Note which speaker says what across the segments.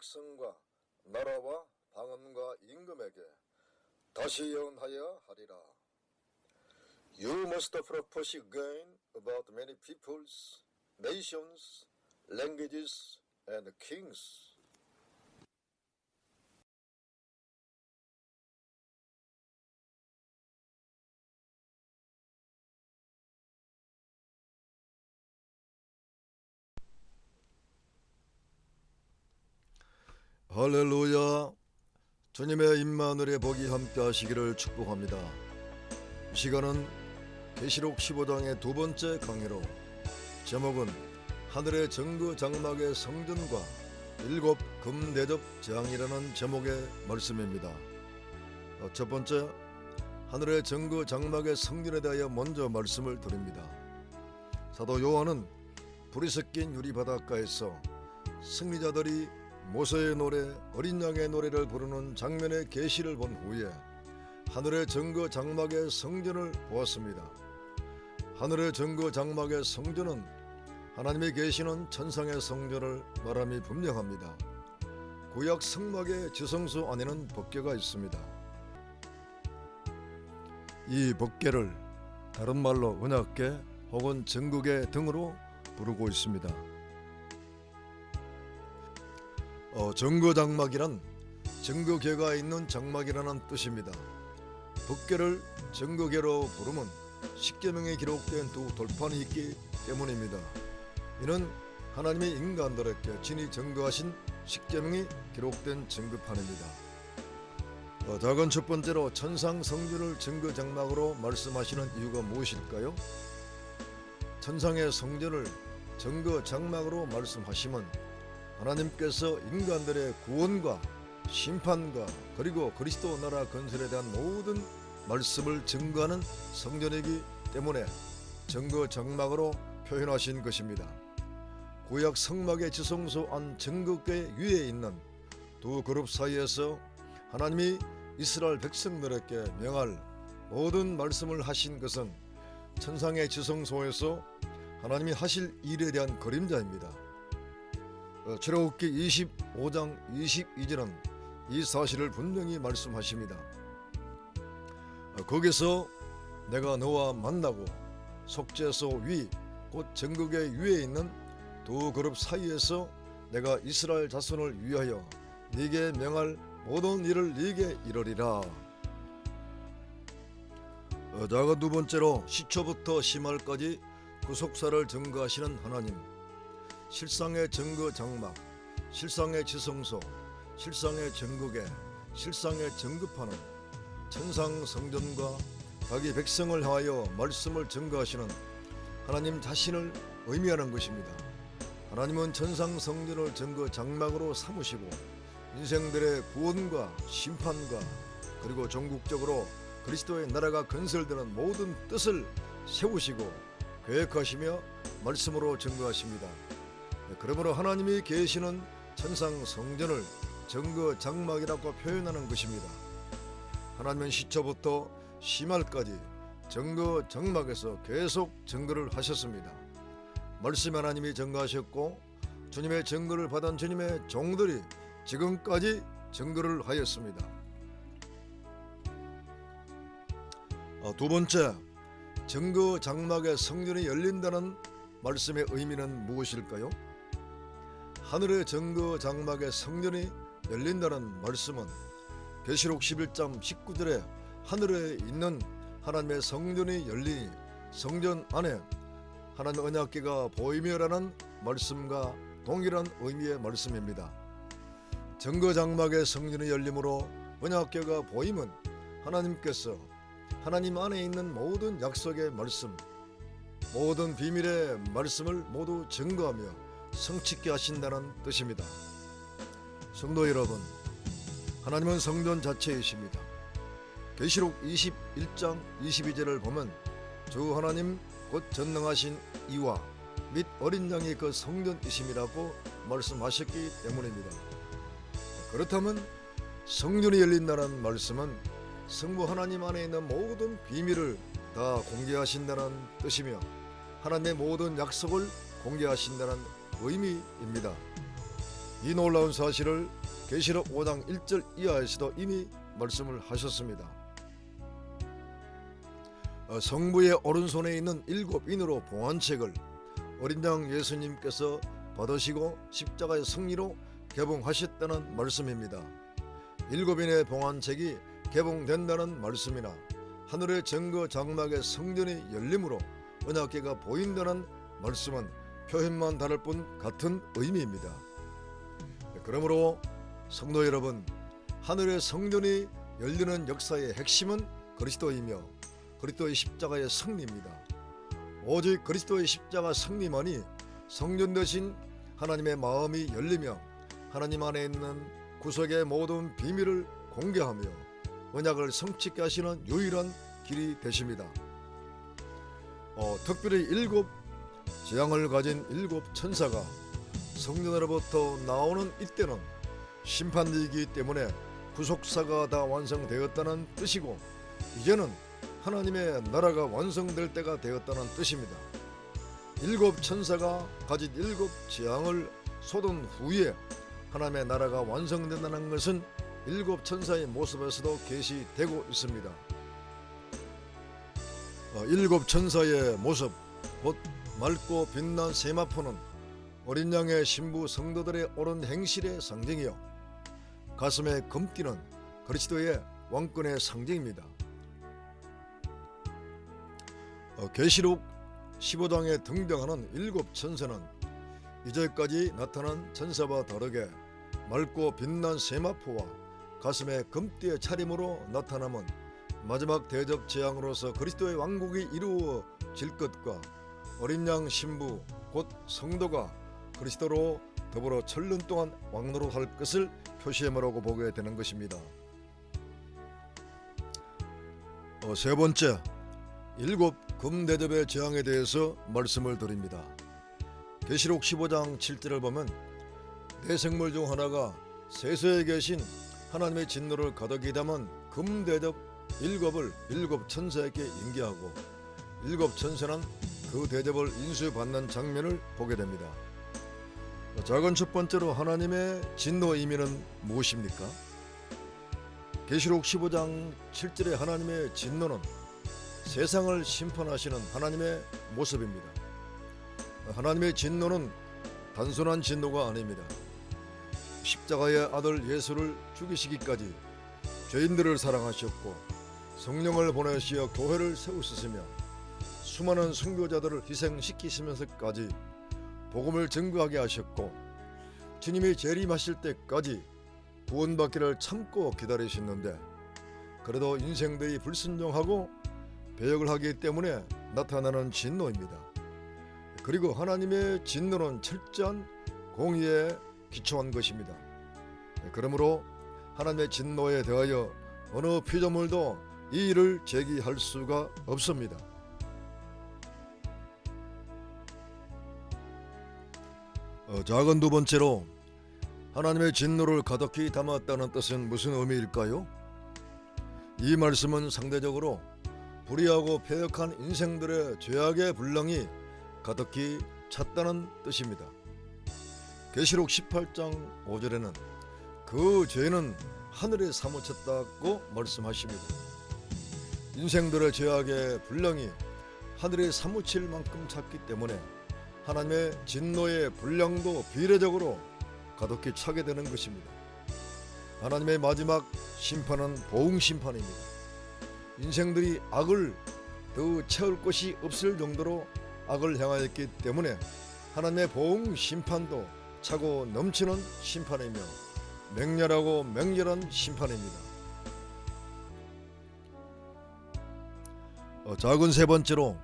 Speaker 1: 백성과 나라와 방언과 임금에게 다시 예언하여 하리라. You must propose again about many peoples, nations, languages, and kings.
Speaker 2: 할렐루야. 주님의 임마누엘의 복이 함께 하시기를 축복합니다. 이 시간은 계시록 15장의 두 번째 강의로 제목은 하늘의 정그 장막의 성전과 일곱 금대접 재앙이라는 제목의 말씀입니다. 첫 번째, 하늘의 정그 장막의 성전에 대하여 먼저 말씀을 드립니다. 사도 요한은 불이 섞인 유리 바닷가에서 승리자들이 모세의 노래, 어린 양의 노래를 부르는 장면의 계시를 본 후에 하늘의 정그 장막의 성전을 보았습니다. 하늘의 정그 장막의 성전은 하나님이 계시는 천상의 성전을 말함이 분명합니다. 구약 성막의 지성소 안에는 법궤가 있습니다. 이 법궤를 다른 말로 언약궤 혹은 정극궤 등으로 부르고 있습니다. 정거장막이란 정거궤가 있는 장막이라는 뜻입니다. 법궤를 정거궤로 부르면 십계명에 기록된 두 돌판이 있기 때문입니다. 이는 하나님의 인간들에게 친히 정거하신 십계명이 기록된 정거판입니다. 작은 첫 번째로 천상 성전을 정거장막으로 말씀하시는 이유가 무엇일까요? 천상의 성전을 정거장막으로 말씀하시면 하나님께서 인간들의 구원과 심판과 그리고 그리스도 나라 건설에 대한 모든 말씀을 증거하는 성전이기 때문에 정거장막으로 표현하신 것입니다. 구약 성막의 지성소 안 정거궤 위에 있는 두 그룹 사이에서 하나님이 이스라엘 백성들에게 명할 모든 말씀을 하신 것은 천상의 지성소에서 하나님이 하실 일에 대한 그림자입니다. 출애굽기 25장 22절은 이 사실을 분명히 말씀하십니다. 거기서 내가 너와 만나고 속죄소 위 곧 정거궤 위에 있는 두 그룹 사이에서 내가 이스라엘 자손을 위하여 네게 명할 모든 일을 네게 이루리라. 작은 두 번째로 시초부터 심할까지 구속사를 증거하시는 하나님, 실상의 정거 장막, 실상의 지성소, 실상의 정거궤, 실상의 정거판은 천상 성전과 자기 백성을 향하여 말씀을 증거하시는 하나님 자신을 의미하는 것입니다. 하나님은 천상 성전을 정거 장막으로 삼으시고 인생들의 구원과 심판과 그리고 전국적으로 그리스도의 나라가 건설되는 모든 뜻을 세우시고 계획하시며 말씀으로 증거하십니다. 그러므로 하나님이 계시는 천상 성전을 정거 장막이라고 표현하는 것입니다. 하나님은 시초부터 심할까지 정거 장막에서 계속 증거를 하셨습니다. 말씀 하나님이 증거하셨고 주님의 증거를 받은 주님의 종들이 지금까지 증거를 하였습니다. 두 번째, 정거 장막의 성전이 열린다는 말씀의 의미는 무엇일까요? 하늘의 정거 장막의 성전이 열린다는 말씀은 계시록 11장 19절에 하늘에 있는 하나님의 성전이 열리니 성전 안에 하나님의 언약궤가 보이며라는 말씀과 동일한 의미의 말씀입니다. 정거 장막의 성전이 열림으로 언약궤가 보이면 하나님께서 하나님 안에 있는 모든 약속의 말씀, 모든 비밀의 말씀을 모두 증거하며 성취케 하신다는 뜻입니다. 성도 여러분, 하나님은 성전 자체이십니다. 계시록 21장 22절을 보면 주 하나님 곧 전능하신 이와 및 어린 양이 그 성전이심이라고 말씀하셨기 때문입니다. 그렇다면 성전이 열린다는 말씀은 성부 하나님 안에 있는 모든 비밀을 다 공개하신다는 뜻이며 하나님의 모든 약속을 공개하신다는 의미입니다. 이 놀라운 사실을 계시록 5장 1절 이하에서도 이미 말씀을 하셨습니다. 성부의 오른손에 있는 7인으로 봉안책을 어린 양 예수님께서 받으시고 십자가의 승리로 개봉하셨다는 말씀입니다. 7인의 봉안책이 개봉된다는 말씀이나 하늘의 증거 장막의 성전이 열림으로 언약궤가 보인다는 말씀은 표현만 다를 뿐 같은 의미입니다. 그러므로 성도 여러분, 하늘의 성전이 열리는 역사의 핵심은 그리스도이며 그리스도의 십자가의 승리입니다. 오직 그리스도의 십자가 승리만이 성전 되신 하나님의 마음이 열리며 하나님 안에 있는 구속의 모든 비밀을 공개하며 언약을 성취케 하시는 유일한 길이 되십니다. 특별히 7 재앙을 가진 7 천사가 성전으로부터 나오는 이때는 심판이기 때문에 구속사가 다 완성되었다는 뜻이고 이제는 하나님의 나라가 완성될 때가 되었다는 뜻입니다. 7 천사가 가진 7 재앙을 쏟은 후에 하나님의 나라가 완성된다는 것은 7 천사의 모습에서도 계시되고 있습니다. 7 천사의 모습, 곧 맑고 빛난 세마포는 어린 양의 신부 성도들의 옳은 행실의 상징이요 가슴에 금띠는 그리스도의 왕권의 상징입니다. 계시록 15장에 등장하는 7 천사는 이제까지 나타난 천사와 다르게 맑고 빛난 세마포와 가슴에 금띠의 차림으로 나타남은 마지막 대적 재앙으로서 그리스도의 왕국이 이루어질 것과 어린 양 신부 곧 성도가 그리스도로 더불어 천년 동안 왕노릇할 것을 표시함으라고 보게 되는 것입니다. 세 번째, 7 금대접의 재앙에 대해서 말씀을 드립니다. 계시록 15장 7절을 보면 대생물 중 하나가 세서에 계신 하나님의 진노를 가득히 담은 금대접 7을 7 천사에게 인계하고 7 천사는 그 대접을 인수받는 장면을 보게 됩니다. 작은 첫 번째로 하나님의 진노 의미는 무엇입니까? 계시록 15장 7절의 하나님의 진노는 세상을 심판하시는 하나님의 모습입니다. 하나님의 진노는 단순한 진노가 아닙니다. 십자가의 아들 예수를 죽이시기까지 죄인들을 사랑하셨고 성령을 보내시어 교회를 세우셨으며 수많은 순교자들을 희생시키시면서까지 복음을 증거하게 하셨고 주님이 재림하실 때까지 구원받기를 참고 기다리셨는데 그래도 인생들이 불순종하고 배역을 하기 때문에 나타나는 진노입니다. 그리고 하나님의 진노는 철저한 공의에 기초한 것입니다. 그러므로 하나님의 진노에 대하여 어느 피조물도 이의를 제기할 수가 없습니다. 작은 두 번째로 하나님의 진노를 가득히 담았다는 뜻은 무슨 의미일까요? 이 말씀은 상대적으로 불의하고 패역한 인생들의 죄악의 분량이 가득히 찼다는 뜻입니다. 계시록 18장 5절에는 그 죄는 하늘에 사무쳤다고 말씀하십니다. 인생들의 죄악의 분량이 하늘에 사무칠 만큼 찼기 때문에 하나님의 진노의 분량도 비례적으로 가득히 차게 되는 것입니다. 하나님의 마지막 심판은 보응심판입니다. 인생들이 악을 더 채울 것이 없을 정도로 악을 향하였기 때문에 하나님의 보응심판도 차고 넘치는 심판이며 맹렬하고 맹렬한 심판입니다. 작은 세 번째로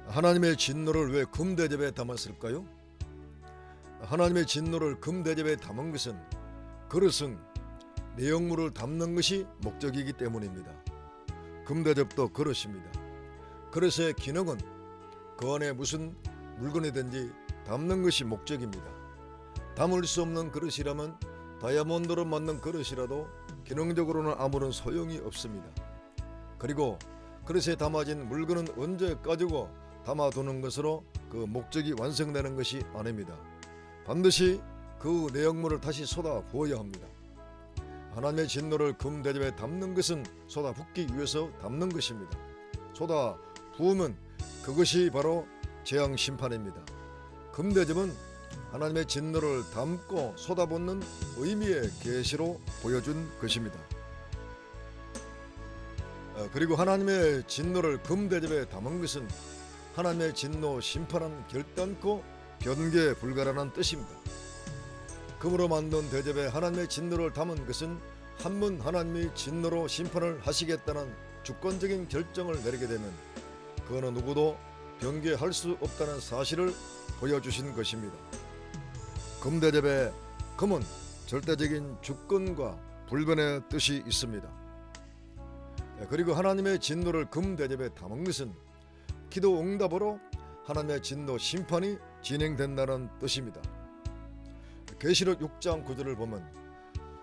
Speaker 2: 하나님의 진노를 왜 금대접에 담았을까요? 하나님의 진노를 금대접에 담은 것은 그릇은 내용물을 담는 것이 목적이기 때문입니다. 금대접도 그릇입니다. 그릇의 기능은 그 안에 무슨 물건이든지 담는 것이 목적입니다. 담을 수 없는 그릇이라면 다이아몬드로 만든 그릇이라도 기능적으로는 아무런 소용이 없습니다. 그리고 그릇에 담아진 물건은 언제 가지고 담아두는 것으로 그 목적이 완성되는 것이 아닙니다. 반드시 그 내용물을 다시 쏟아 부어야 합니다. 하나님의 진노를 금 대접에 담는 것은 쏟아 붓기 위해서 담는 것입니다. 쏟아 부으면 그것이 바로 재앙 심판입니다. 금 대접은 하나님의 진노를 담고 쏟아붓는 의미의 계시로 보여준 것입니다. 그리고 하나님의 진노를 금 대접에 담은 것은 하나님의 진노 심판은 결단코 변개 불가라는 뜻입니다. 금으로 만든 대접에 하나님의 진노를 담은 것은 한 번 하나님이 진노로 심판을 하시겠다는 주권적인 결정을 내리게 되면 그 어느 누구도 변개할 수 없다는 사실을 보여주신 것입니다. 금 대접에 금은 절대적인 주권과 불변의 뜻이 있습니다. 그리고 하나님의 진노를 금 대접에 담은 것은 기도 응답으로 하나님의 진노 심판이 진행된다는 뜻입니다. 계시록 6장 9절을 보면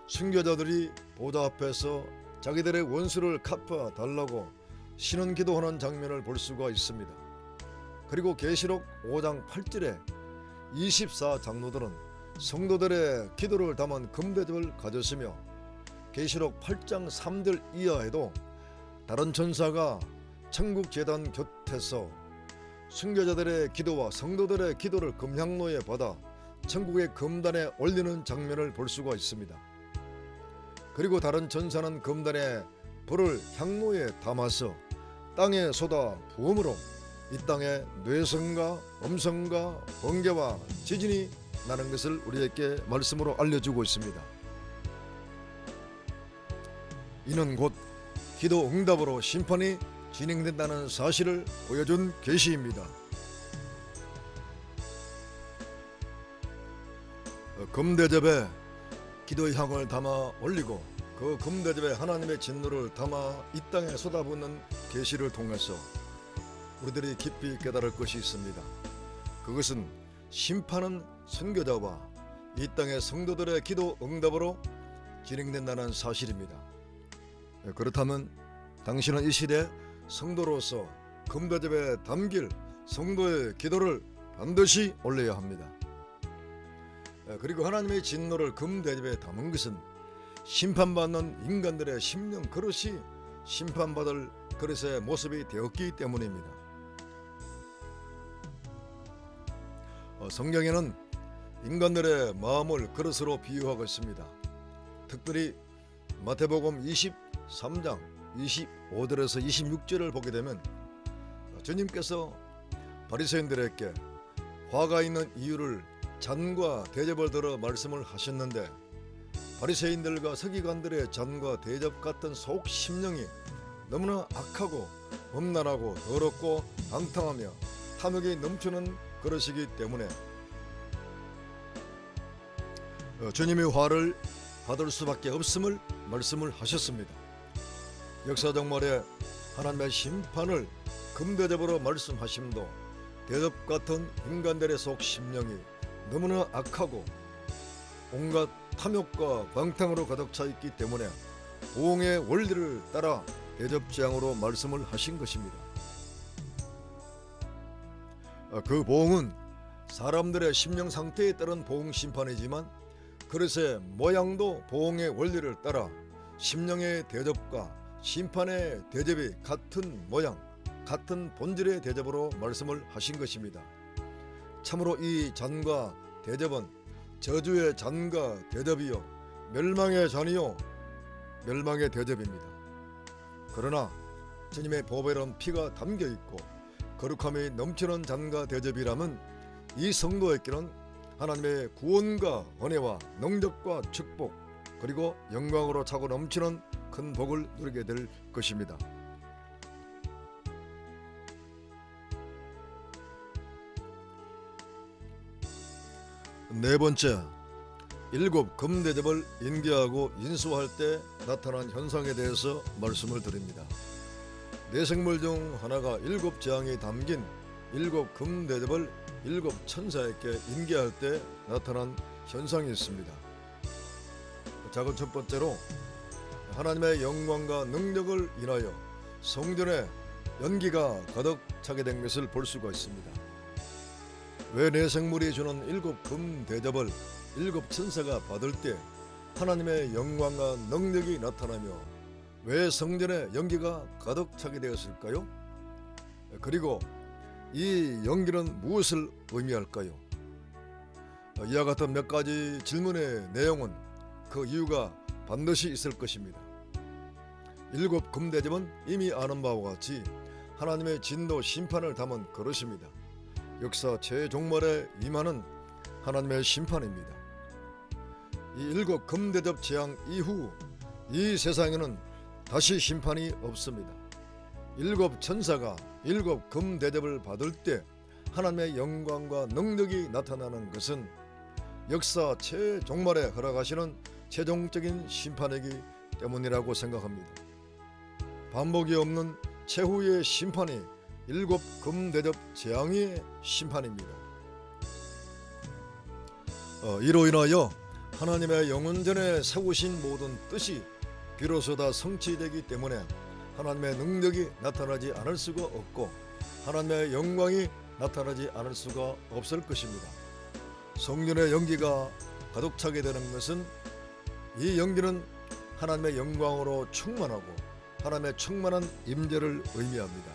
Speaker 2: 순교자들이 보좌 앞에서 자기들의 원수를 갚아 달라고 신원 기도하는 장면을 볼 수가 있습니다. 그리고 계시록 5장 8절에 24장로들은 성도들의 기도를 담은 금대접을 가졌으며 계시록 8장 3절 이하에도 다른 천사가 천국 제단 곁에서 순교자들의 기도와 성도들의 기도를 금향로에 받아 천국의 금단에 올리는 장면을 볼 수가 있습니다. 그리고 다른 천사는 금단에 불을 향로에 담아서 땅에 쏟아 부음으로 이 땅에 뇌성과 음성과 번개와 지진이 나는 것을 우리에게 말씀으로 알려주고 있습니다. 이는 곧 기도 응답으로 심판이 진행된다는 사실을 보여준 계시입니다. 금대접에 기도의 향을 담아 올리고 그 금대접에 하나님의 진노를 담아 이 땅에 쏟아붓는 계시를 통해서 우리들이 깊이 깨달을 것이 있습니다. 그것은 심판은 선교자와 이 땅의 성도들의 기도 응답으로 진행된다는 사실입니다. 그렇다면 당신은 이 시대 성도로서 금대접에 담길 성도의 기도를 반드시 올려야 합니다. 그리고 하나님의 진노를 금대접에 담은 것은 심판받는 인간들의 심령 그릇이 심판받을 그릇의 모습이 되었기 때문입니다. 성경에는 인간들의 마음을 그릇으로 비유하고 있습니다. 특별히 마태복음 23장 25절에서 26절을 보게 되면 주님께서 바리새인들에게 화가 있는 이유를 잔과 대접을 들어 말씀을 하셨는데 바리새인들과 서기관들의 잔과 대접 같은 속 심령이 너무나 악하고 음란하고 더럽고 방탕하며 탐욕이 넘치는 그릇이기 때문에 주님의 화를 받을 수밖에 없음을 말씀을 하셨습니다. 역사적 말에 하나님의 심판을 금대접으로 말씀하심도 대접 같은 인간들의 속 심령이 너무나 악하고 온갖 탐욕과 방탕으로 가득 차 있기 때문에 보응의 원리를 따라 대접재앙으로 말씀을 하신 것입니다. 그 보응은 사람들의 심령 상태에 따른 보응 심판이지만 그릇의 모양도 보응의 원리를 따라 심령의 대접과 심판의 대접이 같은 모양, 같은 본질의 대접으로 말씀을 하신 것입니다. 참으로 이 잔과 대접은 저주의 잔과 대접이요 멸망의 잔이요 멸망의 대접입니다. 그러나 주님의 보배로운 피가 담겨있고 거룩함이 넘치는 잔과 대접이라면 이 성도에게는 하나님의 구원과 은혜와 능력과 축복 그리고 영광으로 차고 넘치는 큰 복을 누리게 될 것입니다. 네 번째, 일곱 금대접을 인계하고 인수할 때 나타난 현상에 대해서 말씀을 드립니다. 네 생물 중 하나가 일곱 재앙이 담긴 일곱 금대접을 일곱 천사에게 인계할 때 나타난 현상이 있습니다. 자, 그 첫 번째로 하나님의 영광과 능력을 인하여 성전에 연기가 가득 차게 된 것을 볼 수가 있습니다. 왜 네 생물이 주는 일곱 금 대접을 일곱 천사가 받을 때 하나님의 영광과 능력이 나타나며 왜 성전에 연기가 가득 차게 되었을까요? 그리고 이 연기는 무엇을 의미할까요? 이와 같은 몇 가지 질문의 내용은 그 이유가 반드시 있을 것입니다. 일곱 금대접은 이미 아는 바와 같이 하나님의 진노 심판을 담은 그릇입니다. 역사 최종말에 임하는 하나님의 심판입니다. 이 일곱 금대접 재앙 이후 이 세상에는 다시 심판이 없습니다. 일곱 천사가 일곱 금대접을 받을 때 하나님의 영광과 능력이 나타나는 것은 역사 최종말에 허락하시는 최종적인 심판이기 때문이라고 생각합니다. 반복이 없는 최후의 심판이 일곱 금대접 재앙의 심판입니다. 이로 인하여 하나님의 영원전에 세우신 모든 뜻이 비로소 다 성취되기 때문에 하나님의 능력이 나타나지 않을 수가 없고 하나님의 영광이 나타나지 않을 수가 없을 것입니다. 성전의 연기가 가득 차게 되는 것은 이 연기는 하나님의 영광으로 충만하고 하나님의 충만한 임재를 의미합니다.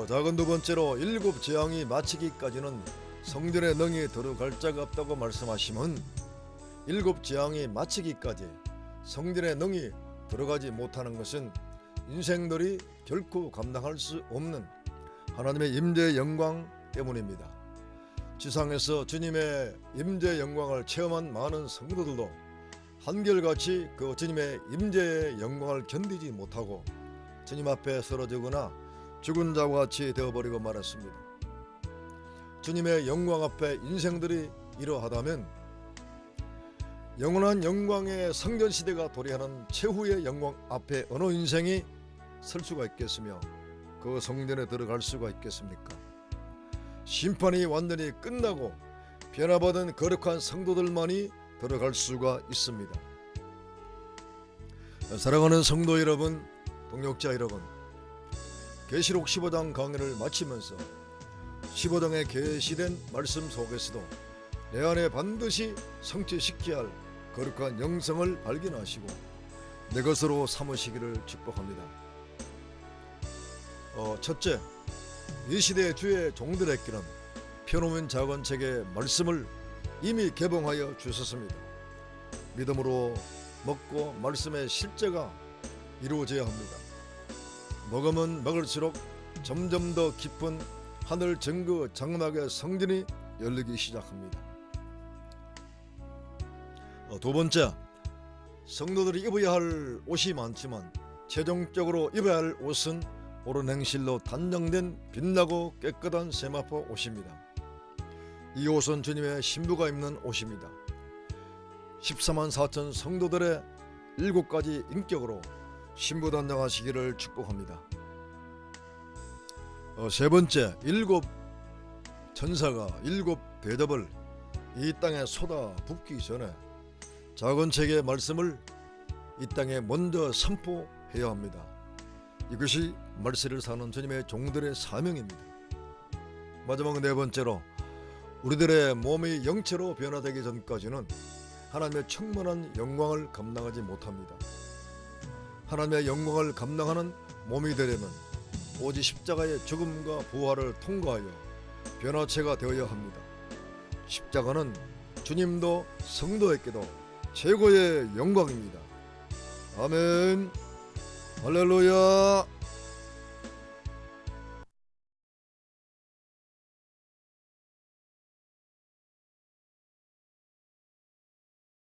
Speaker 2: 작은 두 번째로 일곱 재앙이 마치기까지는 성전에 능히 들어갈 자가 없다고 말씀하시면 일곱 재앙이 마치기까지 성전에 능히 들어가지 못하는 것은 인생들이 결코 감당할 수 없는 하나님의 임재의 영광 때문입니다. 지상에서 주님의 임재의 영광을 체험한 많은 성도들도 한결같이 그 주님의 임재의 영광을 견디지 못하고 주님 앞에 쓰러지거나 죽은 자와 같이 되어버리고 말았습니다. 주님의 영광 앞에 인생들이 이러하다면 영원한 영광의 성전시대가 도래하는 최후의 영광 앞에 어느 인생이 설 수가 있겠으며 그 성전에 들어갈 수가 있겠습니까? 심판이 완전히 끝나고 변화받은 거룩한 성도들만이 들어갈 수가 있습니다. 사랑하는 성도 여러분, 동역자 여러분, 계시록 15장 강의를 마치면서 15장에 계시된 말씀 속에서도 내 안에 반드시 성취시켜야 할 거룩한 영성을 발견하시고 내 것으로 삼으시기를 축복합니다. 첫째, 이 시대의 주의 종들에게는 펴놓은 작은 책의 말씀을 이미 개봉하여 주셨습니다. 믿음으로 먹고 말씀의 실제가 이루어져야 합니다. 먹으면 먹을수록 점점 더 깊은 하늘 증거 장막의 성전이 열리기 시작합니다. 두 번째, 성도들이 입어야 할 옷이 많지만 최종적으로 입어야 할 옷은 옳은 행실로 단정된 빛나고 깨끗한 세마포 옷입니다. 이 옷은 주님의 신부가 입는 옷입니다. 14만 4천 성도들의 7가지 인격으로 신부 단장하시기를 축복합니다. 세 번째, 일곱 천사가 일곱 대접을 이 땅에 쏟아 붓기 전에 작은 책의 말씀을 이 땅에 먼저 선포해야 합니다. 이것이 말세를 사는 주님의 종들의 사명입니다. 마지막 네 번째로, 우리들의 몸이 영체로 변화되기 전까지는 하나님의 충만한 영광을 감당하지 못합니다. 하나님의 영광을 감당하는 몸이 되려면 오직 십자가의 죽음과 부활을 통과하여 변화체가 되어야 합니다. 십자가는 주님도 성도에게도 최고의 영광입니다. 아멘. 할렐루야.